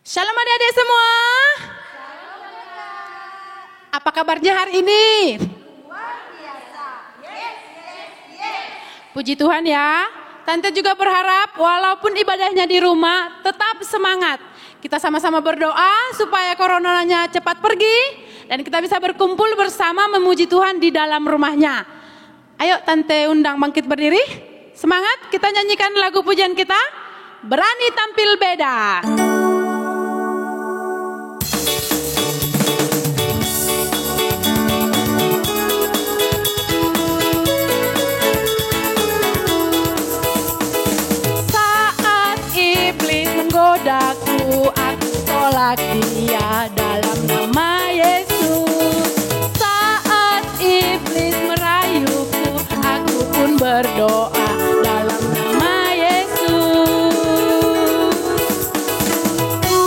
Shalom adik-adik semua. Apa kabarnya hari ini? Luar biasa. Yes. Puji Tuhan ya. Tante juga berharap walaupun ibadahnya di rumah tetap semangat. Kita sama-sama berdoa supaya coronanya cepat pergi dan kita bisa berkumpul bersama memuji Tuhan di dalam rumahnya. Ayo Tante undang bangkit berdiri. Semangat, kita nyanyikan lagu pujian kita. Berani tampil beda. Menggodaku, aku tolak dia dalam nama Yesus. Saat iblis merayuku, aku pun berdoa dalam nama Yesus. Ku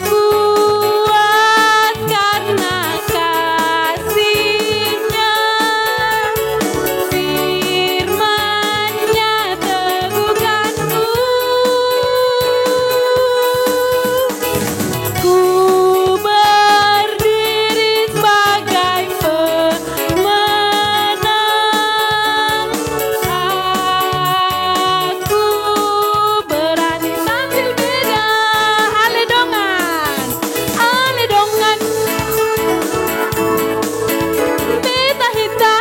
kuat karena kasih-Nya, firman-Nya teguhkanku. Ku berdiri sebagai pemenang. Aku berani tampil beda. Ale dongan, beta hita.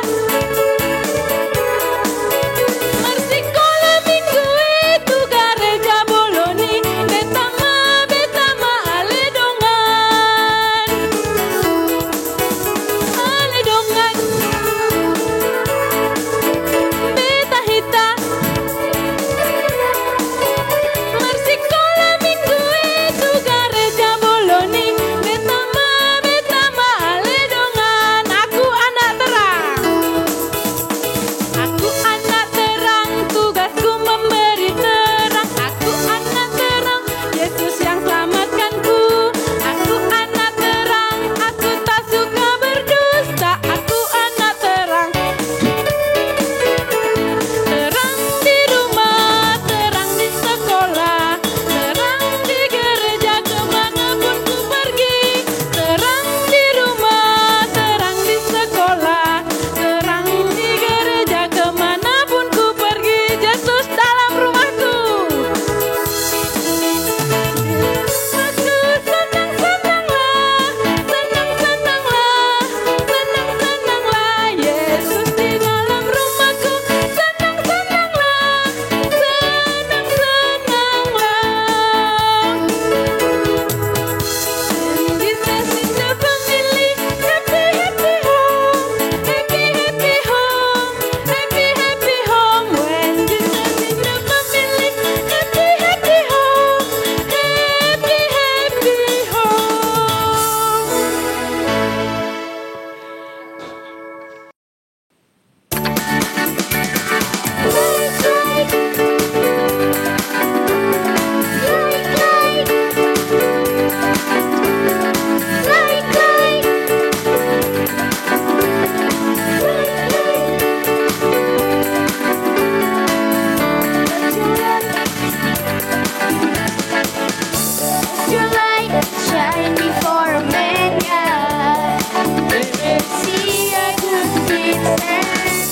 Mersikola minggu itu gereja boloni. Beta ma ale dongan. Beta hita. Mersikola minggu itu gereja boloni. Beta ma ale dongan. Aku anak terang. Aku anak terang, tugasku memberi terang. Aku anak terang, Yesus yang selamatkanku. Aku anak terang, aku tak suka berdusta. Aku anak terang. Terang di rumah, terang di sekolah, terang di gereja kemanapun ku pergi. Terang di rumah, terang di sekolah, terang di gereja kemanapun ku pergi. Yesus dalam rumahku. Aku senang-senanglah, Yesus di dalam rumahku. Senang-senanglah. Jesus is the family, happy home, happy home, happy home. When Jesus is the family, happy home, happy Your light shine before men, yeah. Let them see your good deeds and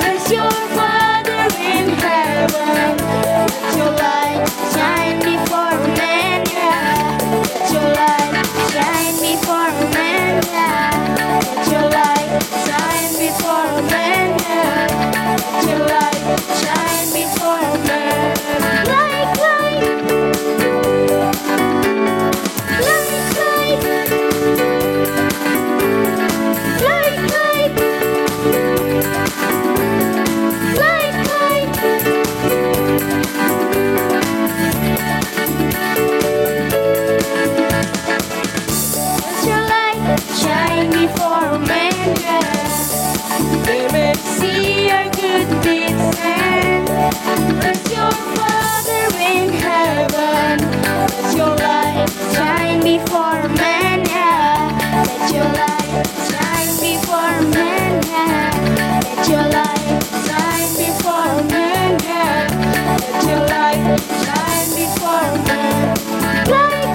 bless your Father in heaven. Let your light shine before men, yeah. Let your light shine before men, yeah. Let your light shine before men, yeah. Let your light shine before men. Light, let your light shine before men, yeah. They may see your good deeds and bless your Father in heaven. Let your light shine before men, yeah. Let your light shine before men, yeah. Let your light shine before men, yeah. Let your light shine before men. Light,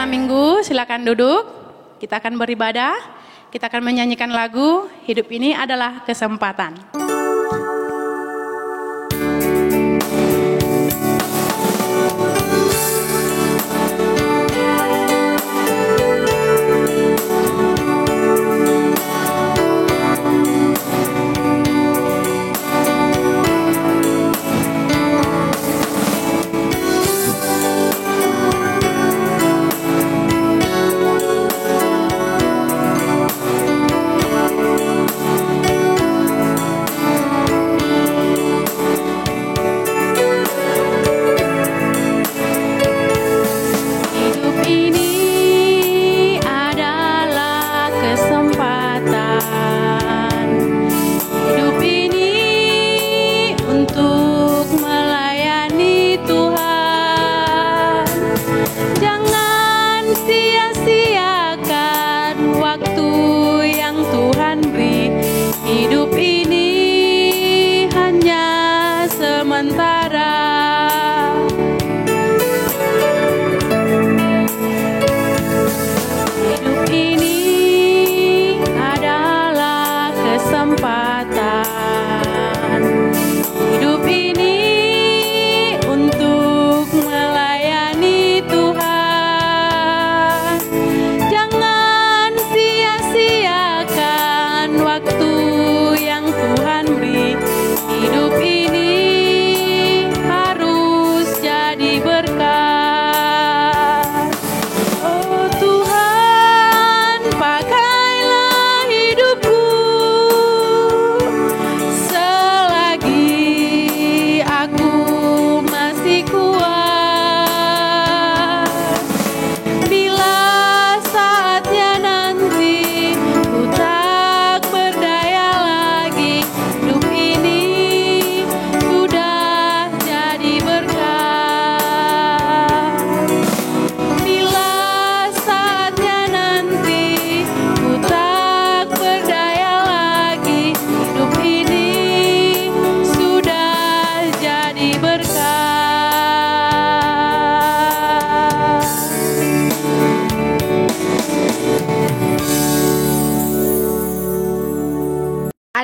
sekolah minggu, silakan duduk. Kita akan beribadah. Kita akan menyanyikan lagu Hidup Ini Adalah Kesempatan.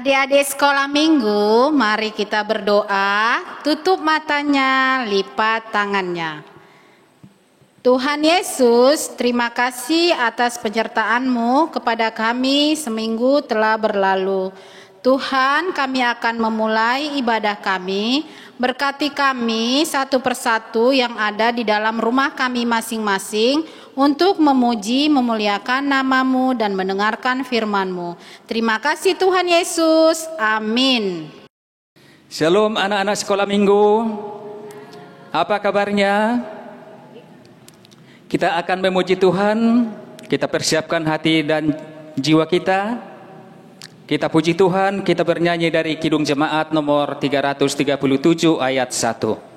Adik-adik sekolah minggu, mari kita berdoa, tutup matanya, lipat tangannya. Tuhan Yesus, terima kasih atas penyertaan-Mu kepada kami seminggu telah berlalu. Tuhan, kami akan memulai ibadah kami. Berkati kami satu persatu yang ada di dalam rumah kami masing-masing untuk memuji, memuliakan nama-Mu dan mendengarkan firman-Mu. Terima kasih Tuhan Yesus. Amin. Shalom anak-anak sekolah minggu. Apa kabarnya? Kita akan memuji Tuhan. Kita persiapkan hati dan jiwa kita. Kita puji Tuhan, kita bernyanyi dari Kidung Jemaat nomor 337 ayat 1.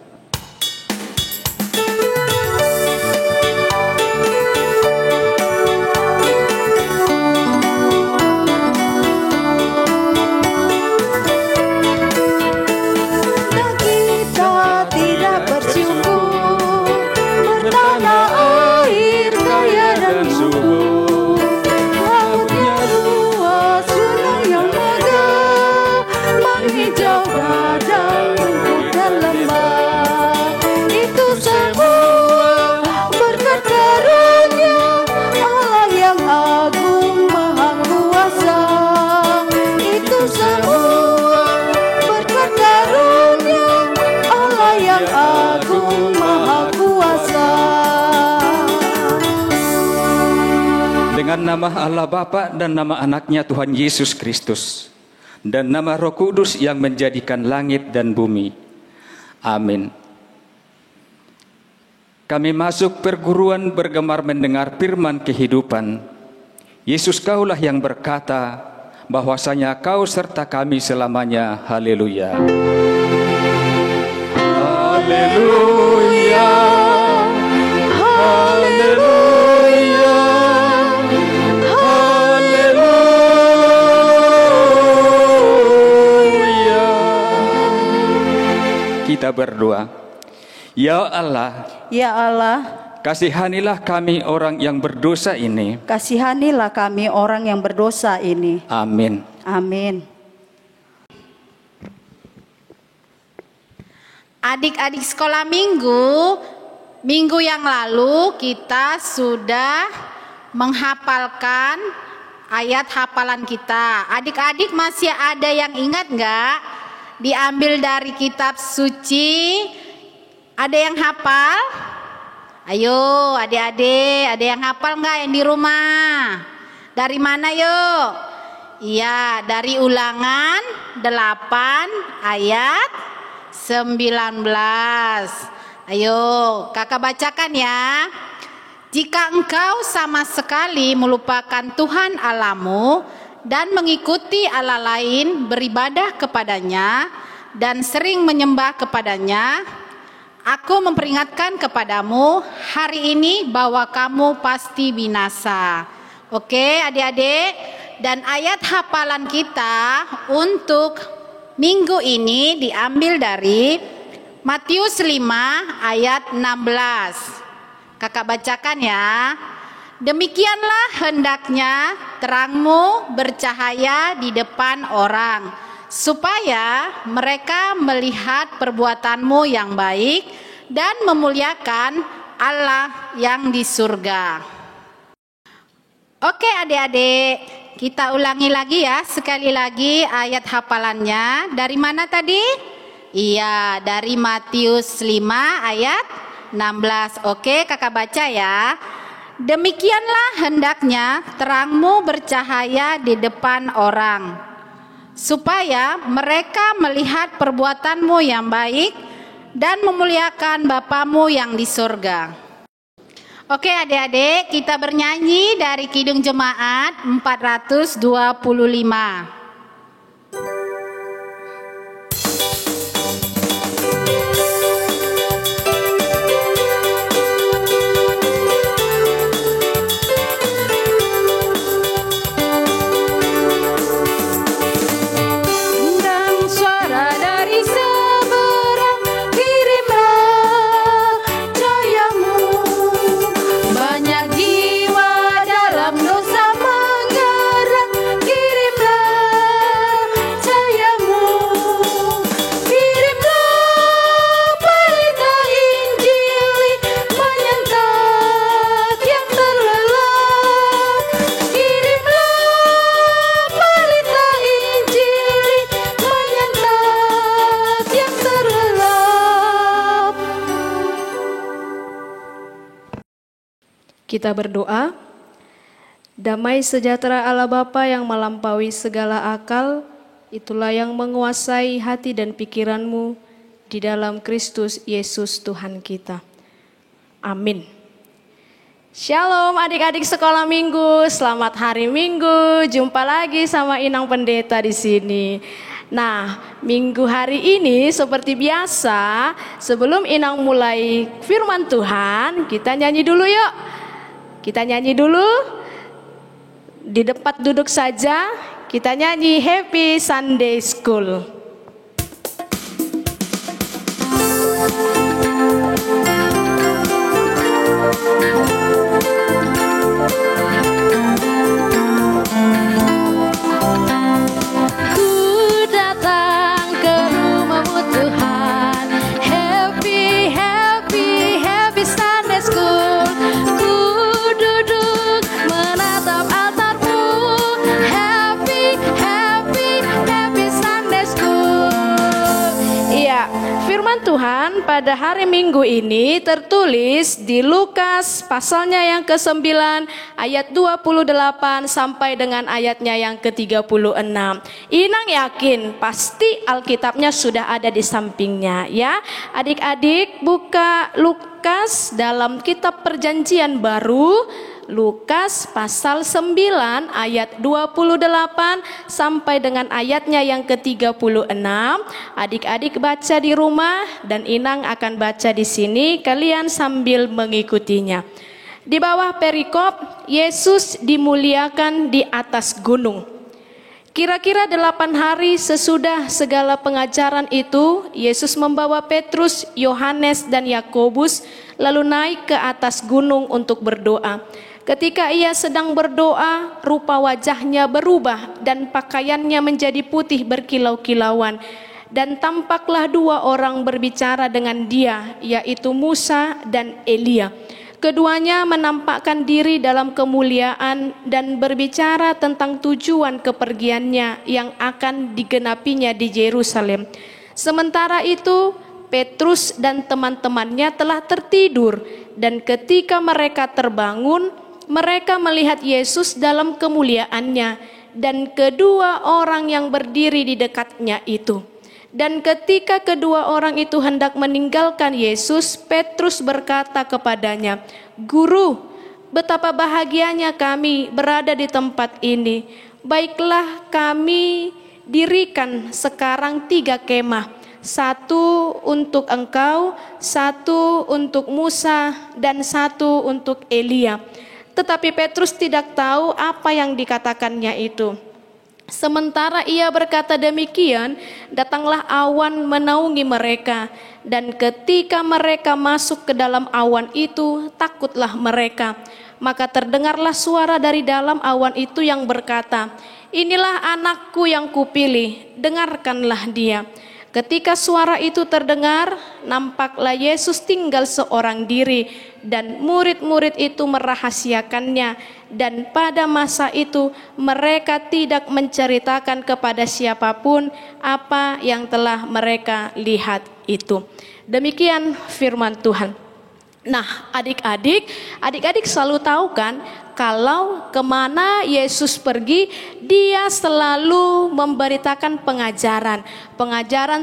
Nama Allah Bapa dan nama anaknya Tuhan Yesus Kristus dan nama Roh Kudus yang menjadikan langit dan bumi. Amin. Kami masuk perguruan bergemar mendengar firman kehidupan. Yesus, Kaulah yang berkata bahwasanya Kau serta kami selamanya. Haleluya. Haleluya. Haleluya. Kita berdoa. Ya Allah, kasihanilah kami orang yang berdosa ini. Kasihanilah kami orang yang berdosa ini. Amin. Amin. Adik-adik sekolah minggu yang lalu kita sudah menghafalkan ayat hafalan kita. Adik-adik masih ada yang ingat nggak? Diambil dari kitab suci. Ada yang hafal? Ayo adik-adik, ada yang hafal nggak yang di rumah? Dari mana yuk? Iya, dari Ulangan 8 ayat 19. Ayo kakak bacakan ya. Jika engkau sama sekali melupakan Tuhan Allahmu dan mengikuti Allah lain, beribadah kepadanya dan sering menyembah kepadanya, aku memperingatkan kepadamu hari ini bahwa kamu pasti binasa. Oke adik-adik, dan ayat hafalan kita untuk minggu ini diambil dari Matius 5 ayat 16. Kakak bacakan ya. Demikianlah hendaknya terangmu bercahaya di depan orang, supaya mereka melihat perbuatanmu yang baik dan memuliakan Allah yang di surga. Oke adik-adik, kita ulangi lagi ya sekali lagi ayat hafalannya. Dari mana tadi? Iya, dari Matius 5 ayat 16. Oke, kakak baca ya. Demikianlah hendaknya terangmu bercahaya di depan orang, supaya mereka melihat perbuatanmu yang baik dan memuliakan Bapamu yang di surga. Oke adik-adik, kita bernyanyi dari Kidung Jemaat 425. Kita berdoa. Damai sejahtera Allah Bapa yang melampaui segala akal, itulah yang menguasai hati dan pikiranmu di dalam Kristus Yesus Tuhan kita. Amin. Shalom adik-adik sekolah minggu, selamat hari Minggu. Jumpa lagi sama Inang Pendeta di sini. Nah, minggu hari ini seperti biasa, sebelum Inang mulai firman Tuhan, kita nyanyi dulu yuk. Kita nyanyi dulu. Di tempat duduk saja, kita nyanyi Happy Sunday School. Ku datang ke rumahmu Tuhan, happy, happy, happy Sunday School. Ku duduk menatap altarmu, happy, happy, happy Sunday School. Iya, firman Tuhan pada hari Minggu ini tertulis di Lukas pasalnya yang ke-9 ayat 28 sampai dengan ayatnya yang ke-36. Inang yakin pasti Alkitabnya sudah ada di sampingnya ya. Adik-adik buka Lukas dalam kitab Perjanjian Baru, Lukas pasal 9 ayat 28 sampai dengan ayatnya yang ke-36. Adik-adik baca di rumah dan Inang akan baca di sini, kalian sambil mengikutinya. Di bawah perikop, Yesus dimuliakan di atas gunung. Kira-kira 8 hari sesudah segala pengajaran itu, Yesus membawa Petrus, Yohanes, dan Yakobus lalu naik ke atas gunung untuk berdoa. Ketika ia sedang berdoa, rupa wajahnya berubah dan pakaiannya menjadi putih berkilau-kilauan. Dan tampaklah 2 orang berbicara dengan dia, yaitu Musa dan Elia. Keduanya menampakkan diri dalam kemuliaan dan berbicara tentang tujuan kepergiannya yang akan digenapinya di Yerusalem. Sementara itu, Petrus dan teman-temannya telah tertidur, dan ketika mereka terbangun, mereka melihat Yesus dalam kemuliaannya dan kedua orang yang berdiri di dekatnya itu. Dan ketika kedua orang itu hendak meninggalkan Yesus, Petrus berkata kepadanya, "Guru, betapa bahagianya kami berada di tempat ini. Baiklah, kami dirikan sekarang 3 kemah. 1 untuk engkau, 1 untuk Musa, dan 1 untuk Elia." Tetapi Petrus tidak tahu apa yang dikatakannya itu. Sementara ia berkata demikian, datanglah awan menaungi mereka, dan ketika mereka masuk ke dalam awan itu, takutlah mereka. Maka terdengarlah suara dari dalam awan itu yang berkata, "Inilah anakku yang kupilih, dengarkanlah dia." Ketika suara itu terdengar, nampaklah Yesus tinggal seorang diri, dan murid-murid itu merahasiakannya. Dan pada masa itu mereka tidak menceritakan kepada siapapun apa yang telah mereka lihat itu. Demikian firman Tuhan. Nah, adik-adik selalu tahu kan, kalau kemana Yesus pergi, dia selalu memberitakan pengajaran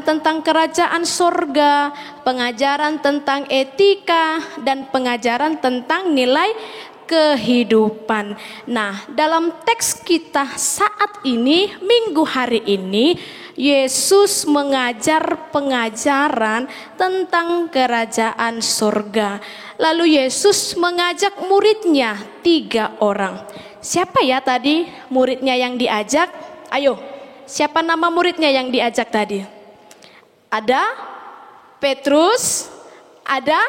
tentang kerajaan sorga, pengajaran tentang etika, dan pengajaran tentang nilai kehidupan. Nah, dalam teks kita saat ini, minggu hari ini, Yesus mengajar pengajaran tentang kerajaan surga. Lalu Yesus mengajak muridnya 3 orang. Siapa ya tadi muridnya yang diajak? Ayo, siapa nama muridnya yang diajak tadi? Ada Petrus, ada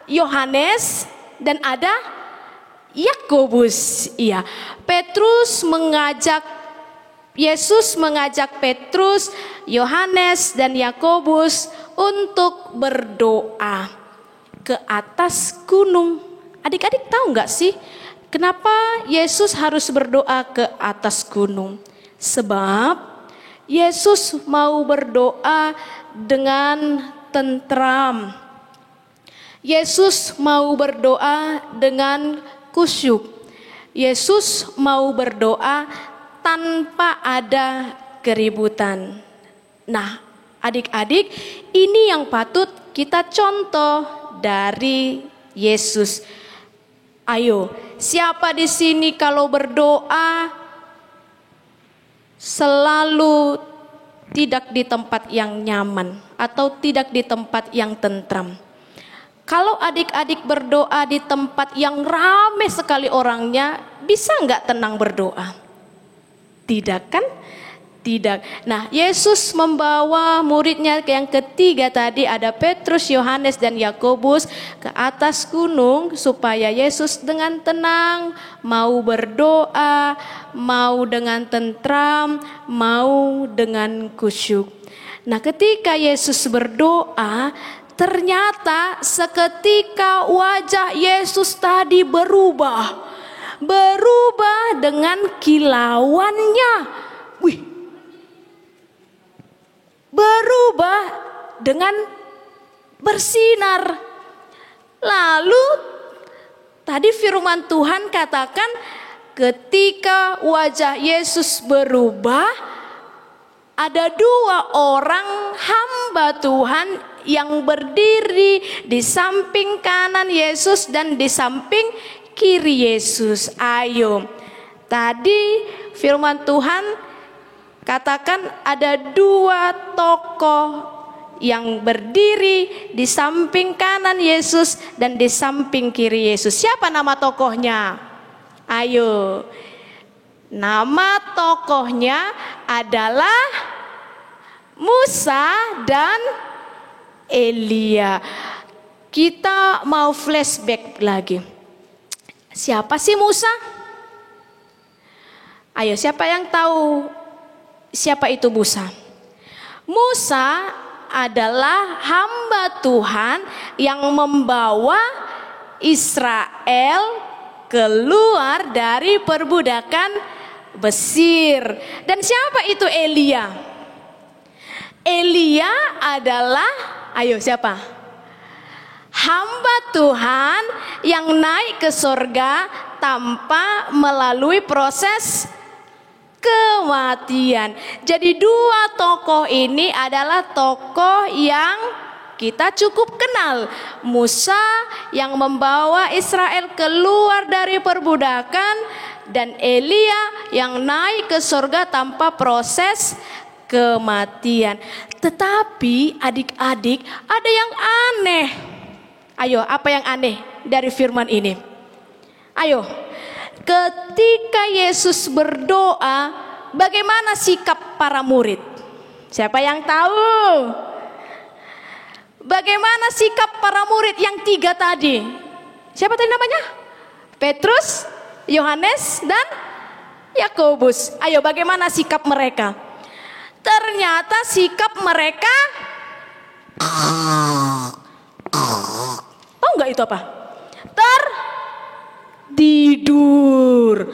Yohanes, dan ada Yakobus. Iya, Yesus mengajak Petrus, Yohanes, dan Yakobus untuk berdoa ke atas gunung. Adik-adik tahu nggak sih kenapa Yesus harus berdoa ke atas gunung? Sebab Yesus mau berdoa dengan tentram. Yesus mau berdoa dengan kusyuk. Yesus mau berdoa tanpa ada keributan. Nah, adik-adik, ini yang patut kita contoh dari Yesus. Ayo, siapa di sini kalau berdoa selalu tidak di tempat yang nyaman atau tidak di tempat yang tentram? Kalau adik-adik berdoa di tempat yang ramai sekali orangnya, bisa nggak tenang berdoa? Tidak kan? Tidak. Nah, Yesus membawa muridnya yang ketiga tadi, ada Petrus, Yohanes, dan Yakobus ke atas gunung supaya Yesus dengan tenang mau berdoa, mau dengan tentram, mau dengan kusyuk. Nah, ketika Yesus berdoa, ternyata seketika wajah Yesus tadi berubah dengan kilauannya. Berubah dengan bersinar. Lalu tadi firman Tuhan katakan, ketika wajah Yesus berubah, ada 2 orang hamba Tuhan yang berdiri di samping kanan Yesus dan di samping kiri Yesus. Ayo, tadi firman Tuhan katakan ada 2 tokoh yang berdiri di samping kanan Yesus dan di samping kiri Yesus. Siapa nama tokohnya? Ayo, Nama tokohnya adalah Musa dan Elia. Kita mau flashback lagi. Siapa sih Musa? Ayo, siapa yang tahu siapa itu Musa? Musa adalah hamba Tuhan yang membawa Israel keluar dari perbudakan Mesir. Dan siapa itu Elia? Elia adalah, ayo siapa? Hamba Tuhan yang naik ke sorga tanpa melalui proses kematian. Jadi dua tokoh ini adalah tokoh yang kita cukup kenal. Musa yang membawa Israel keluar dari perbudakan, dan Elia yang naik ke surga tanpa proses kematian. Tetapi adik-adik, ada yang aneh. Ayo, apa yang aneh dari firman ini? Ayo, ketika Yesus berdoa, bagaimana sikap para murid? Siapa yang tahu? Bagaimana sikap para murid yang tiga tadi? Siapa tadi namanya? Petrus, Yohanes, dan Yakobus. Ayo, bagaimana sikap mereka? Ternyata sikap mereka, tahu nggak itu apa? Tertidur.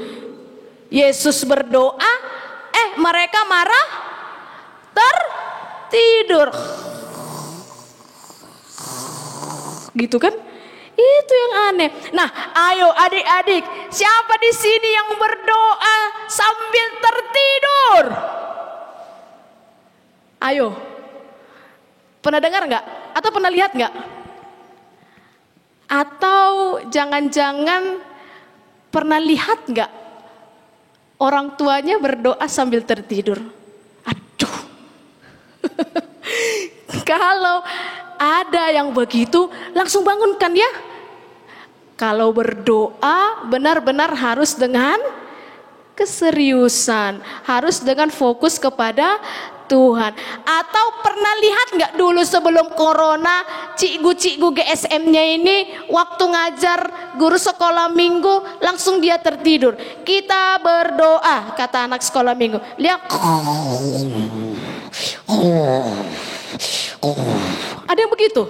Yesus berdoa, mereka marah, tertidur. Gitu kan? Itu yang aneh. Nah, ayo adik-adik, siapa di sini yang berdoa sambil tertidur? Ayo. Pernah dengar nggak? Atau pernah lihat nggak? Atau jangan-jangan pernah lihat nggak orang tuanya berdoa sambil tertidur? Aduh. Kalau ada yang begitu, langsung bangunkan ya. Kalau berdoa benar-benar harus dengan keseriusan, harus dengan fokus kepada Tuhan. Atau pernah lihat nggak dulu sebelum corona, cikgu-cikgu GSM-nya ini waktu ngajar guru sekolah minggu langsung dia tertidur. Kita berdoa, kata anak sekolah minggu. Lihat. Ada yang begitu?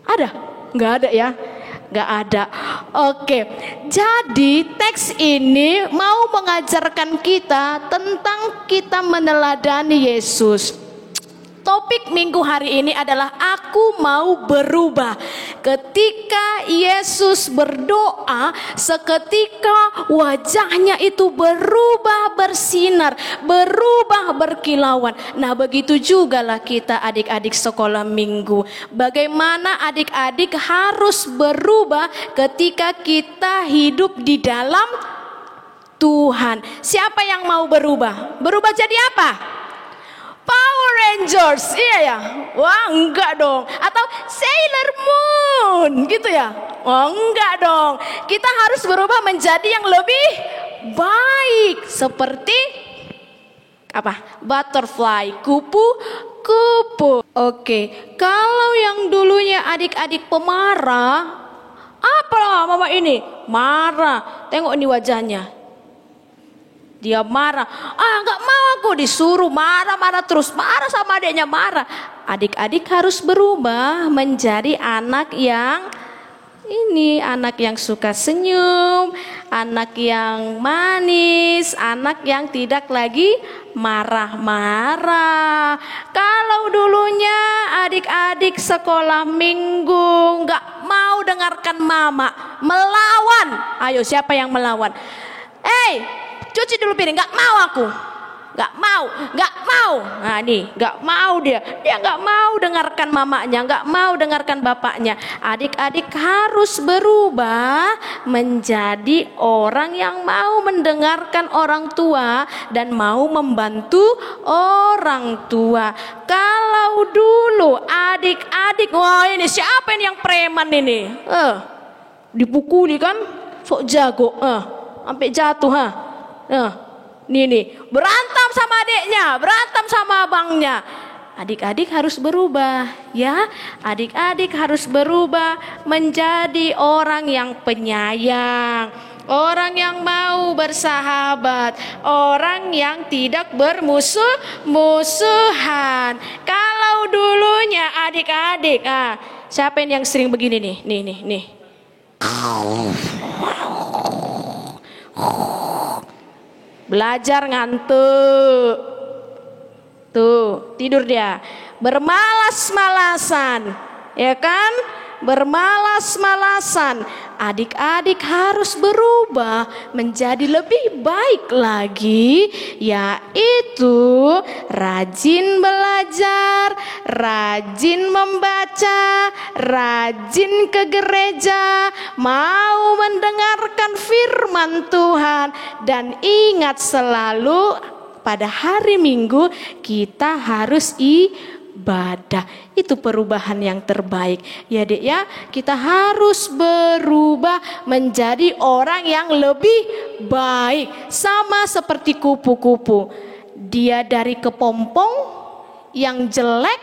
Ada? Nggak ada ya? Nggak ada. Oke, jadi teks ini mau mengajarkan kita tentang kita meneladani Yesus. Topik minggu hari ini adalah aku mau berubah. Ketika Yesus berdoa, seketika wajahnya itu berubah bersinar, berubah berkilauan. Nah, begitu jugalah kita adik-adik sekolah minggu. Bagaimana adik-adik harus berubah ketika kita hidup di dalam Tuhan. Siapa yang mau berubah? Berubah jadi apa? Power Rangers, iya ya? Wah, enggak dong. Atau Sailor Moon, gitu ya? Wah, enggak dong. Kita harus berubah menjadi yang lebih baik. Seperti apa? Butterfly, kupu-kupu. Oke, kalau yang dulunya adik-adik pemarah, apalah mama ini? Marah. Tengok ini wajahnya. Dia marah, nggak mau aku, disuruh marah-marah terus, marah sama adiknya, marah. Adik-adik harus berubah menjadi anak yang ini, anak yang suka senyum, anak yang manis, anak yang tidak lagi marah-marah. Kalau dulunya adik-adik sekolah minggu nggak mau dengarkan mama, melawan. Ayo, siapa yang melawan? Cuci dulu piring, nggak mau aku, nggak mau. Nah nih, nggak mau dia nggak mau dengarkan mamanya, nggak mau dengarkan bapaknya. Adik-adik harus berubah menjadi orang yang mau mendengarkan orang tua dan mau membantu orang tua. Kalau dulu adik-adik, wah ini siapa ini yang preman ini? Dipukuli kan, sok jago, sampai jatuh Nih, berantem sama adiknya, berantem sama abangnya. Adik-adik harus berubah ya. Adik-adik harus berubah menjadi orang yang penyayang, orang yang mau bersahabat, orang yang tidak bermusuh-musuhan. Kalau dulunya adik-adik, siapa yang sering begini nih? Nih. Belajar ngantuk. Tuh, tidur dia. Bermalas-malasan, ya kan? Bermalas-malasan. Adik-adik harus berubah menjadi lebih baik lagi, yaitu rajin belajar, rajin membaca, rajin ke gereja, mau mendengarkan firman Tuhan, dan ingat selalu pada hari Minggu kita harus ibadah. Itu perubahan yang terbaik. Ya Dek ya, kita harus berubah menjadi orang yang lebih baik. Sama seperti kupu-kupu. Dia dari kepompong yang jelek,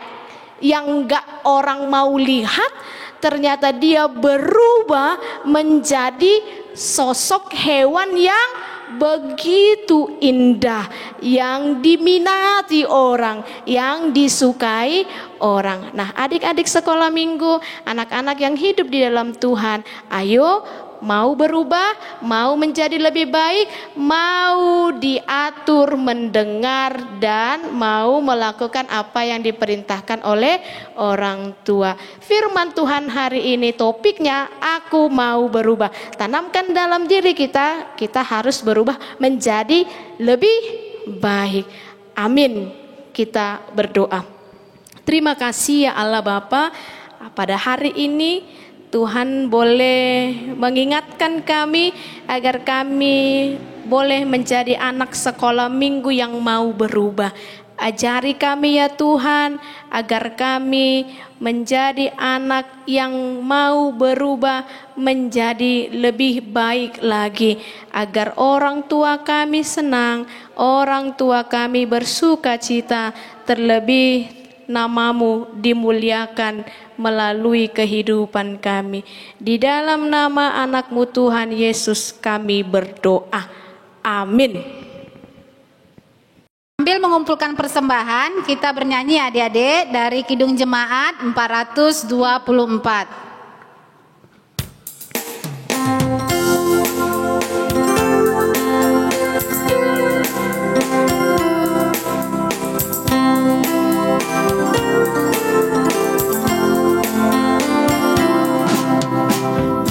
yang gak orang mau lihat, ternyata dia berubah menjadi sosok hewan yang begitu indah, yang diminati orang, yang disukai orang. Nah, adik-adik sekolah minggu, anak-anak yang hidup di dalam Tuhan, ayo mau berubah, mau menjadi lebih baik, mau diatur mendengar dan mau melakukan apa yang diperintahkan oleh orang tua. Firman Tuhan hari ini topiknya aku mau berubah. Tanamkan dalam diri kita, kita harus berubah menjadi lebih baik. Amin. Kita berdoa. Terima kasih ya Allah Bapa, pada hari ini Tuhan boleh mengingatkan kami agar kami boleh menjadi anak sekolah minggu yang mau berubah. Ajari kami ya Tuhan agar kami menjadi anak yang mau berubah menjadi lebih baik lagi. Agar orang tua kami senang, orang tua kami bersuka cita, terlebih namamu dimuliakan melalui kehidupan kami. Di dalam nama anakmu Tuhan Yesus kami berdoa. Amin. Sambil mengumpulkan persembahan, kita bernyanyi adik-adik dari Kidung Jemaat 424.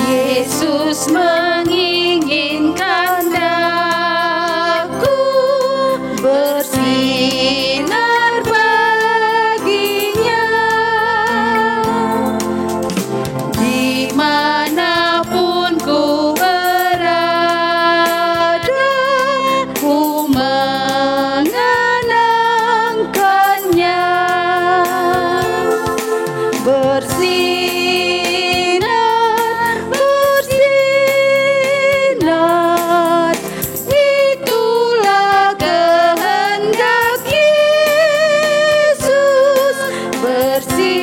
Yesus menginginkan daku bersinar baginya, dimanapun ku berada, ku mengenangkannya. Bersinar, itulah kehendak Yesus. Bersinar,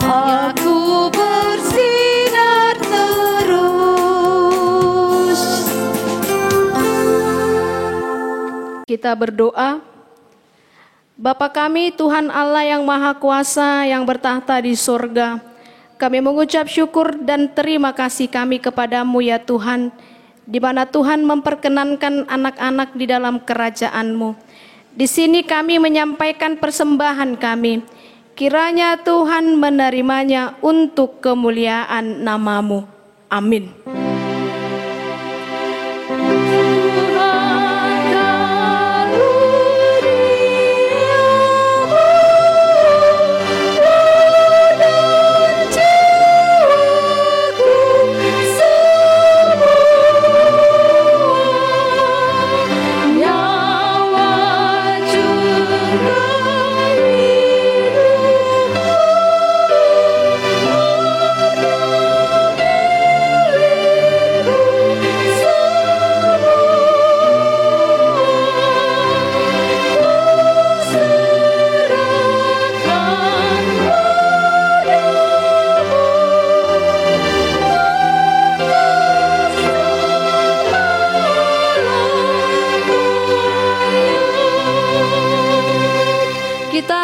aku bersinar terus. Kita berdoa. Bapa kami Tuhan Allah yang Maha Kuasa yang bertahta di surga, kami mengucap syukur dan terima kasih kami kepadamu ya Tuhan, di mana Tuhan memperkenankan anak-anak di dalam kerajaan-Mu. Di sini kami menyampaikan persembahan kami, kiranya Tuhan menerimanya untuk kemuliaan nama-Mu. Amin.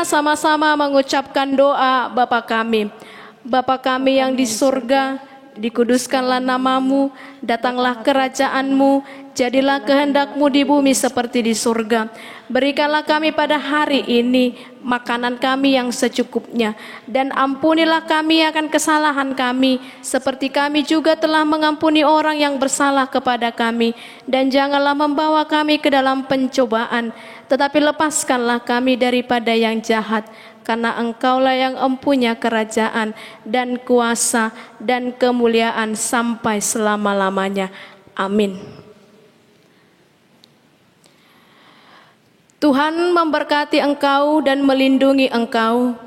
kita sama-sama mengucapkan doa Bapa kami. Bapa kami yang di surga, dikuduskanlah namamu, datanglah kerajaanmu, jadilah kehendakmu di bumi seperti di surga. Berikanlah kami pada hari ini makanan kami yang secukupnya, dan ampunilah kami akan kesalahan kami, seperti kami juga telah mengampuni orang yang bersalah kepada kami. Dan janganlah membawa kami ke dalam pencobaan, tetapi lepaskanlah kami daripada yang jahat. Karena Engkaulah yang empunya kerajaan dan kuasa dan kemuliaan sampai selama-lamanya. Amin. Tuhan memberkati engkau dan melindungi engkau.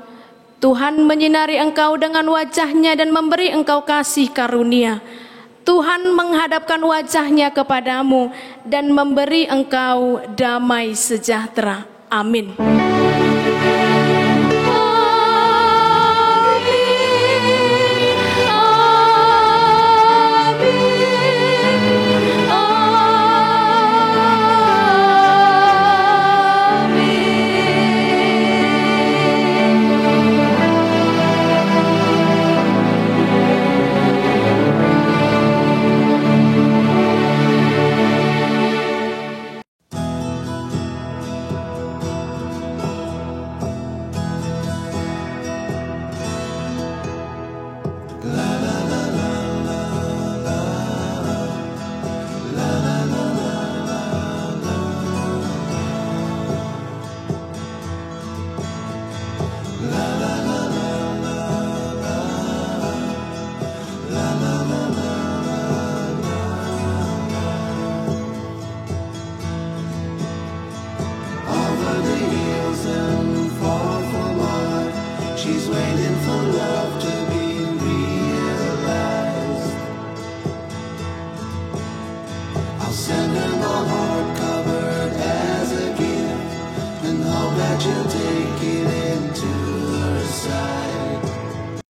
Tuhan menyinari engkau dengan wajah-Nya dan memberi engkau kasih karunia. Tuhan menghadapkan wajah-Nya kepadamu dan memberi engkau damai sejahtera. Amin. She's waiting for love to be realized. I'll send her my heart covered as a gift, and hope that you'll take it into